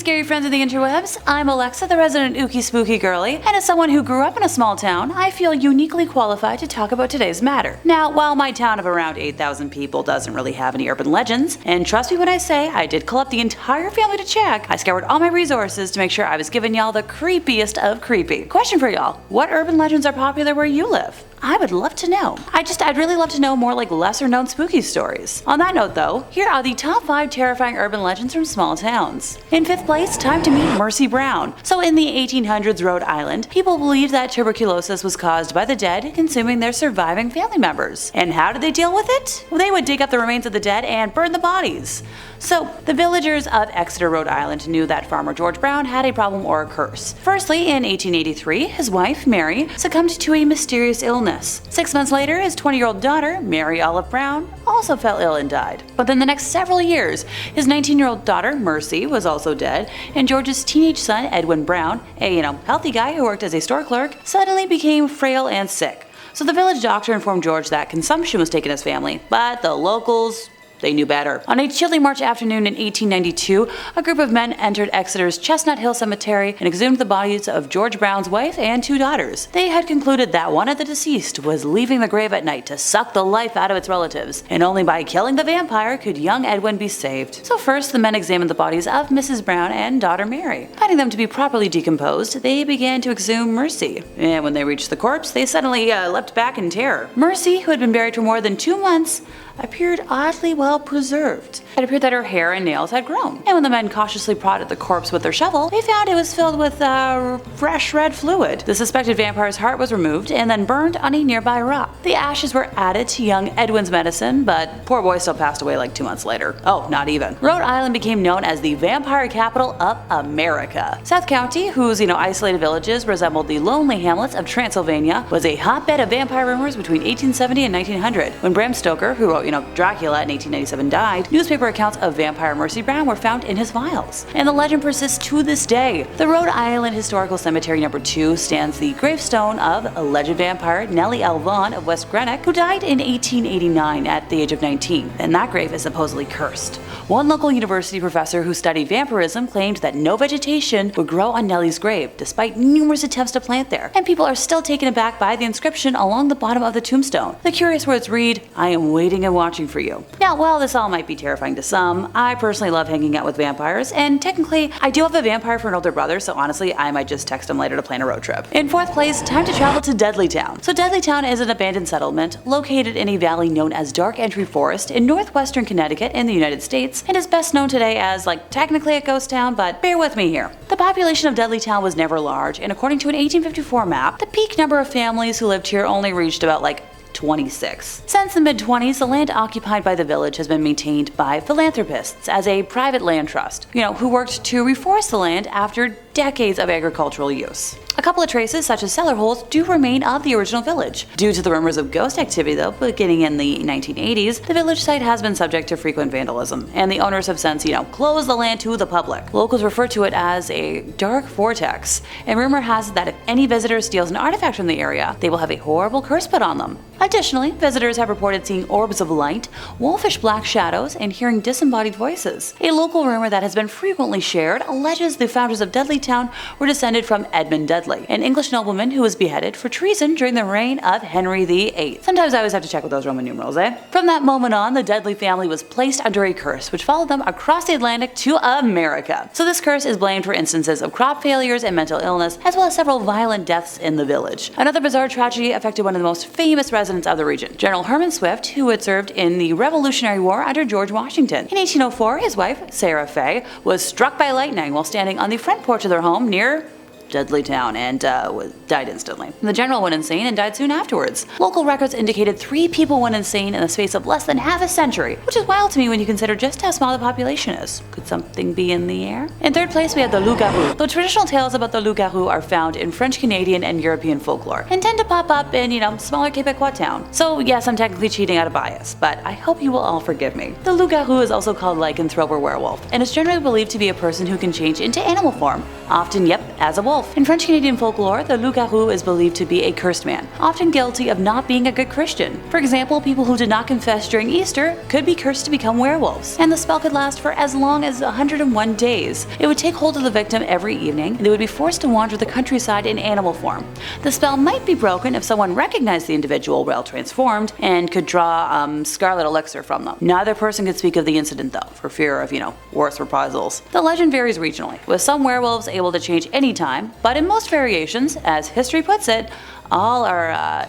scary friends of the interwebs, I'm Alexa, the resident ooky spooky girly, and as someone who grew up in a small town, I feel uniquely qualified to talk about today's matter. Now, while my town of around 8,000 people doesn't really have any urban legends, and trust me when I say I did call up the entire family to check, I scoured all my resources to make sure I was giving y'all the creepiest of creepy. Question for y'all, what urban legends are popular where you live? I would love to know. I'd really love to know more like lesser known spooky stories. On that note though, here are the top 5 terrifying urban legends from small towns. In 5th place, time to meet Mercy Brown. So in the 1800s Rhode Island, people believed that tuberculosis was caused by the dead consuming their surviving family members. And how did they deal with it? Well, they would dig up the remains of the dead and burn the bodies. So, the villagers of Exeter, Rhode Island knew that farmer George Brown had a problem or a curse. Firstly, in 1883, his wife, Mary, succumbed to a mysterious illness. 6 months later, his 20-year-old daughter, Mary Olive Brown, also fell ill and died. But then the next several years, his 19-year-old daughter, Mercy, was also dead, and George's teenage son, Edwin Brown, a healthy guy who worked as a store clerk, suddenly became frail and sick. So the village doctor informed George that consumption was taking his family, but the locals, they knew better. On a chilly March afternoon in 1892, a group of men entered Exeter's Chestnut Hill Cemetery and exhumed the bodies of George Brown's wife and 2 daughters. They had concluded that one of the deceased was leaving the grave at night to suck the life out of its relatives, and only by killing the vampire could young Edwin be saved. So first, the men examined the bodies of Mrs. Brown and daughter Mary. Finding them to be properly decomposed, they began to exhume Mercy. And when they reached the corpse, they suddenly leapt back in terror. Mercy, who had been buried for more than 2 months, appeared oddly well preserved. It appeared that her hair and nails had grown. And when the men cautiously prodded the corpse with their shovel, they found it was filled with fresh red fluid. The suspected vampire's heart was removed and then burned on a nearby rock. The ashes were added to young Edwin's medicine, but poor boy still passed away like 2 months later. Oh, not even. Rhode Island became known as the vampire capital of America. South County, whose isolated villages resembled the lonely hamlets of Transylvania, was a hotbed of vampire rumors between 1870 and 1900. When Bram Stoker, who wrote Dracula in 1897 died, newspaper accounts of vampire Mercy Brown were found in his files. And the legend persists to this day. The Rhode Island Historical Cemetery No. 2 stands the gravestone of alleged vampire Nellie L. Vaughn of West Greenwich, who died in 1889 at the age of 19, and that grave is supposedly cursed. One local university professor who studied vampirism claimed that no vegetation would grow on Nellie's grave, despite numerous attempts to plant there, and people are still taken aback by the inscription along the bottom of the tombstone. The curious words read, "I am waiting and watching for you." Now, while this all might be terrifying to some, I personally love hanging out with vampires, and technically, I do have a vampire for an older brother, so honestly, I might just text him later to plan a road trip. In 4th place, time to travel to Dudley Town. So Dudley Town is an abandoned settlement located in a valley known as Dark Entry Forest in northwestern Connecticut in the United States, and is best known today as technically a ghost town, but bear with me here. The population of Dudley Town was never large, and according to an 1854 map, the peak number of families who lived here only reached about 26. Since the mid-20s, the land occupied by the village has been maintained by philanthropists as a private land trust, who worked to reforest the land after decades of agricultural use. A couple of traces, such as cellar holes, do remain of the original village. Due to the rumors of ghost activity though, beginning in the 1980s, the village site has been subject to frequent vandalism, and the owners have since, closed the land to the public. Locals refer to it as a dark vortex, and rumor has it that if any visitor steals an artifact from the area, they will have a horrible curse put on them. Additionally, visitors have reported seeing orbs of light, wolfish black shadows, and hearing disembodied voices. A local rumor that has been frequently shared alleges the founders of Dudley Town were descended from Edmund Dudley, an English nobleman who was beheaded for treason during the reign of Henry VIII. Sometimes I always have to check with those Roman numerals, eh? From that moment on, the Dudley family was placed under a curse which followed them across the Atlantic to America. So this curse is blamed for instances of crop failures and mental illness, as well as several violent deaths in the village. Another bizarre tragedy affected one of the most famous residents of the region, General Herman Swift, who had served in the Revolutionary War under George Washington. In 1804, his wife, Sarah Fay, was struck by lightning while standing on the front porch of their home near Dudley Town and died instantly. The general went insane and died soon afterwards. Local records indicated 3 people went insane in the space of less than half a century, which is wild to me when you consider just how small the population is. Could something be in the air? In 3rd place, we have the Loup-Garou. The traditional tales about the Loup-Garou are found in French, Canadian, and European folklore, and tend to pop up in, smaller Quebecois town. So yes, I'm technically cheating out of bias, but I hope you will all forgive me. The Loup-Garou is also called lycanthrope or werewolf, and is generally believed to be a person who can change into animal form, often, as a wolf, wolf. In French-Canadian folklore, the Loup-Garou is believed to be a cursed man, often guilty of not being a good Christian. For example, people who did not confess during Easter could be cursed to become werewolves, and the spell could last for as long as 101 days. It would take hold of the victim every evening, and they would be forced to wander the countryside in animal form. The spell might be broken if someone recognized the individual well transformed and could draw scarlet elixir from them. Neither person could speak of the incident though, for fear of, worse reprisals. The legend varies regionally, with some werewolves able to change any time, but in most variations, as history puts it, all are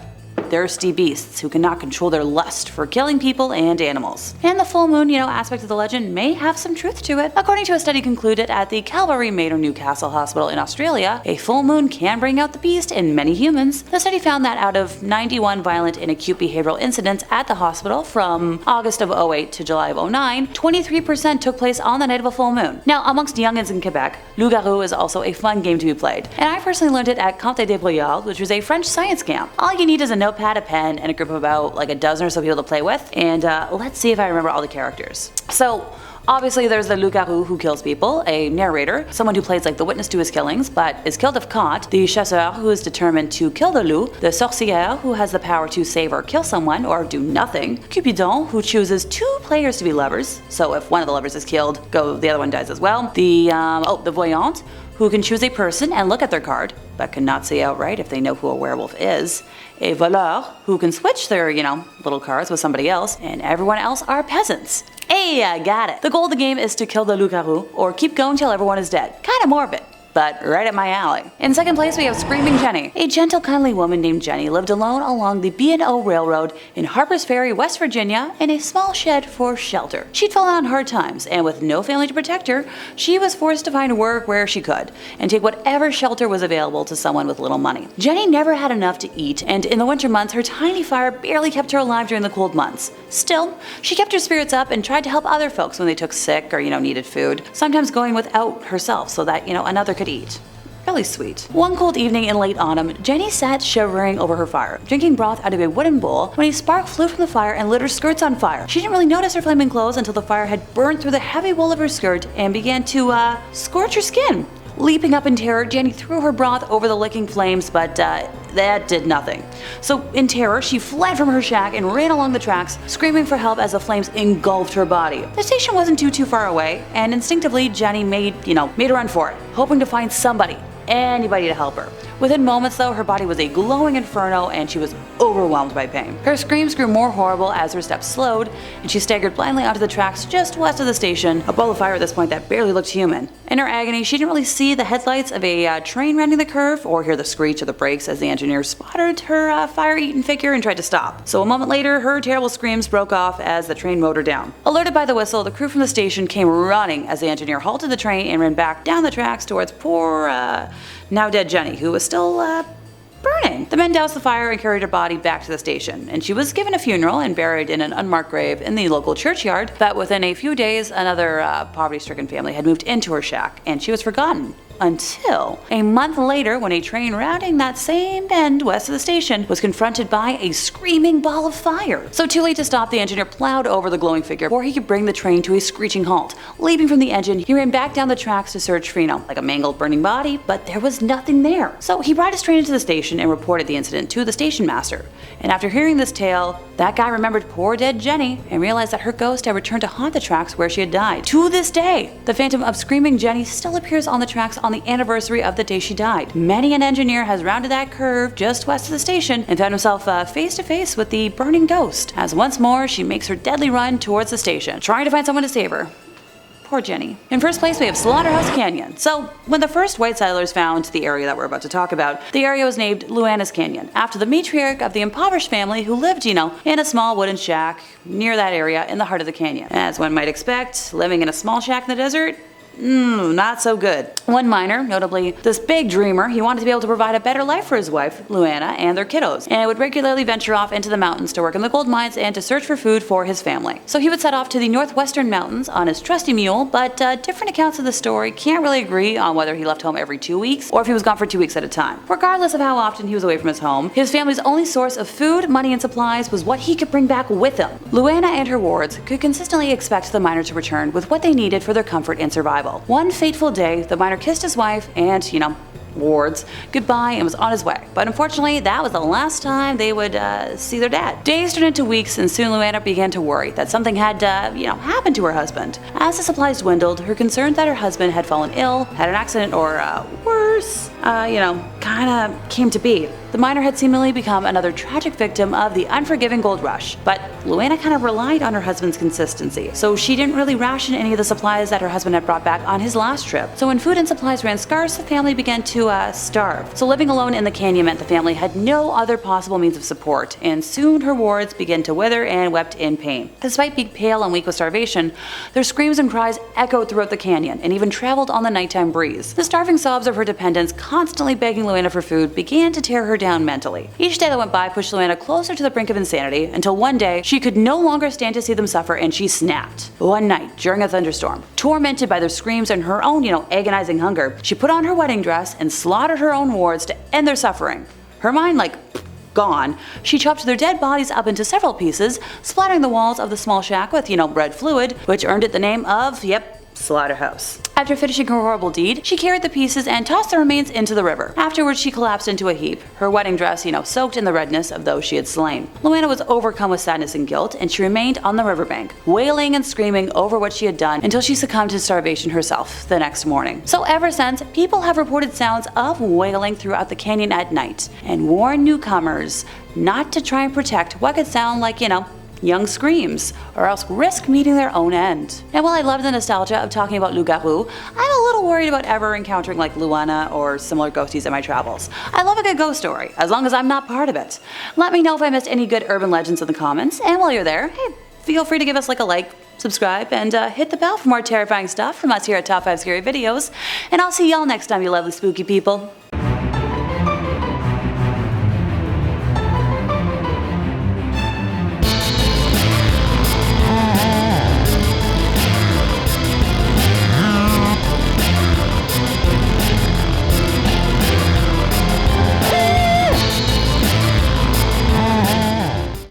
thirsty beasts who cannot control their lust for killing people and animals. And the full moon, aspect of the legend may have some truth to it. According to a study concluded at the Calvary Mater Newcastle Hospital in Australia, a full moon can bring out the beast in many humans. The study found that out of 91 violent and acute behavioral incidents at the hospital from August of 08 to July of 09, 23% took place on the night of a full moon. Now, amongst youngins in Quebec, Loup-Garou is also a fun game to be played, and I personally learned it at Comte des Brouillards, which was a French science camp. All you need is a notepad, a pen, and a group of about a dozen or so people to play with, and let's see if I remember all the characters. So, obviously there's the Loup-Garou who kills people, a narrator, someone who plays like the witness to his killings but is killed if caught, the chasseur who is determined to kill the loup, the sorcière who has the power to save or kill someone or do nothing, Cupidon who chooses two players to be lovers, so if one of the lovers is killed, the other one dies as well, the voyante who can choose a person and look at their card, but cannot say outright if they know who a werewolf is. A voleur, who can switch their, little cards with somebody else, and everyone else are peasants. Hey, I got it! The goal of the game is to kill the Loup-Garou, or keep going till everyone is dead. Kinda morbid, but right up my alley. In second place, we have Screaming Jenny. A gentle, kindly woman named Jenny lived alone along the B&O Railroad in Harpers Ferry, West Virginia, in a small shed for shelter. She'd fallen on hard times, and with no family to protect her, she was forced to find work where she could, and take whatever shelter was available to someone with little money. Jenny never had enough to eat, and in the winter months, her tiny fire barely kept her alive during the cold months. Still, she kept her spirits up and tried to help other folks when they took sick or, needed food, sometimes going without herself so that, another could eat. Really sweet. One cold evening in late autumn, Jenny sat shivering over her fire, drinking broth out of a wooden bowl when a spark flew from the fire and lit her skirts on fire. She didn't really notice her flaming clothes until the fire had burned through the heavy wool of her skirt and began to, scorch her skin. Leaping up in terror, Jenny threw her broth over the licking flames, but that did nothing. So in terror, she fled from her shack and ran along the tracks, screaming for help as the flames engulfed her body. The station wasn't too far away, and instinctively Jenny made a run for it, hoping to find anybody to help her. Within moments though, her body was a glowing inferno and she was overwhelmed by pain. Her screams grew more horrible as her steps slowed, and she staggered blindly onto the tracks just west of the station, a ball of fire at this point that barely looked human. In her agony, she didn't really see the headlights of a train rounding the curve or hear the screech of the brakes as the engineer spotted her fire-eaten figure and tried to stop. So a moment later, her terrible screams broke off as the train motored down. Alerted by the whistle, the crew from the station came running as the engineer halted the train and ran back down the tracks towards poor, now dead Jenny, who was still, burning. The men doused the fire and carried her body back to the station, and she was given a funeral and buried in an unmarked grave in the local churchyard, but within a few days, another poverty-stricken family had moved into her shack, and she was forgotten. Until a month later, when a train rounding that same bend west of the station was confronted by a screaming ball of fire. So too late to stop, the engineer plowed over the glowing figure before he could bring the train to a screeching halt. Leaping from the engine, he ran back down the tracks to search for, like a mangled, burning body, but there was nothing there. So he brought his train into the station and reported the incident to the station master. And after hearing this tale, that guy remembered poor dead Jenny and realized that her ghost had returned to haunt the tracks where she had died. To this day, the phantom of Screaming Jenny still appears on the tracks on the anniversary of the day she died. Many an engineer has rounded that curve just west of the station and found himself face to face with the burning ghost, as once more she makes her deadly run towards the station, trying to find someone to save her. Poor Jenny. In first place, we have Slaughterhouse Canyon. So, when the first white settlers found the area that we're about to talk about, the area was named Luana's Canyon, after the matriarch of the impoverished family who lived, in a small wooden shack near that area in the heart of the canyon. As one might expect, living in a small shack in the desert, not so good. One miner, notably this big dreamer, he wanted to be able to provide a better life for his wife, Luana, and their kiddos, and would regularly venture off into the mountains to work in the gold mines and to search for food for his family. So he would set off to the northwestern mountains on his trusty mule, but different accounts of the story can't really agree on whether he left home every 2 weeks or if he was gone for 2 weeks at a time. Regardless of how often he was away from his home, his family's only source of food, money, and supplies was what he could bring back with him. Luana and her wards could consistently expect the miner to return with what they needed for their comfort and survival. One fateful day, the miner kissed his wife and, wards goodbye and was on his way. But unfortunately, that was the last time they would see their dad. Days turned into weeks, and soon Luana began to worry that something had, happened to her husband. As the supplies dwindled, her concerns that her husband had fallen ill, had an accident, or worse, kinda came to be. The miner had seemingly become another tragic victim of the unforgiving gold rush, but Luana kind of relied on her husband's consistency, so she didn't really ration any of the supplies that her husband had brought back on his last trip. So when food and supplies ran scarce, the family began to starve. So living alone in the canyon meant the family had no other possible means of support, and soon her wards began to wither and wept in pain. Despite being pale and weak with starvation, their screams and cries echoed throughout the canyon and even traveled on the nighttime breeze. The starving sobs of her dependents, constantly begging Luana for food, began to tear her down mentally. Each day that went by pushed Luana closer to the brink of insanity until one day she could no longer stand to see them suffer and she snapped. One night, during a thunderstorm, tormented by their screams and her own, agonizing hunger, she put on her wedding dress and slaughtered her own wards to end their suffering. Her mind, gone, she chopped their dead bodies up into several pieces, splattering the walls of the small shack with, red fluid, which earned it the name of, slaughterhouse. After finishing her horrible deed, she carried the pieces and tossed the remains into the river. Afterwards, she collapsed into a heap, her wedding dress, soaked in the redness of those she had slain. Luana was overcome with sadness and guilt, and she remained on the riverbank, wailing and screaming over what she had done until she succumbed to starvation herself the next morning. So ever since, people have reported sounds of wailing throughout the canyon at night, and warned newcomers not to try and protect what could sound like, young screams, or else risk meeting their own end. And while I love the nostalgia of talking about Loup-Garou, I'm a little worried about ever encountering Luana or similar ghosties in my travels. I love a good ghost story, as long as I'm not part of it. Let me know if I missed any good urban legends in the comments, and while you're there, hey, feel free to give us a like, subscribe, and hit the bell for more terrifying stuff from us here at Top 5 Scary Videos, and I'll see y'all next time, you lovely spooky people.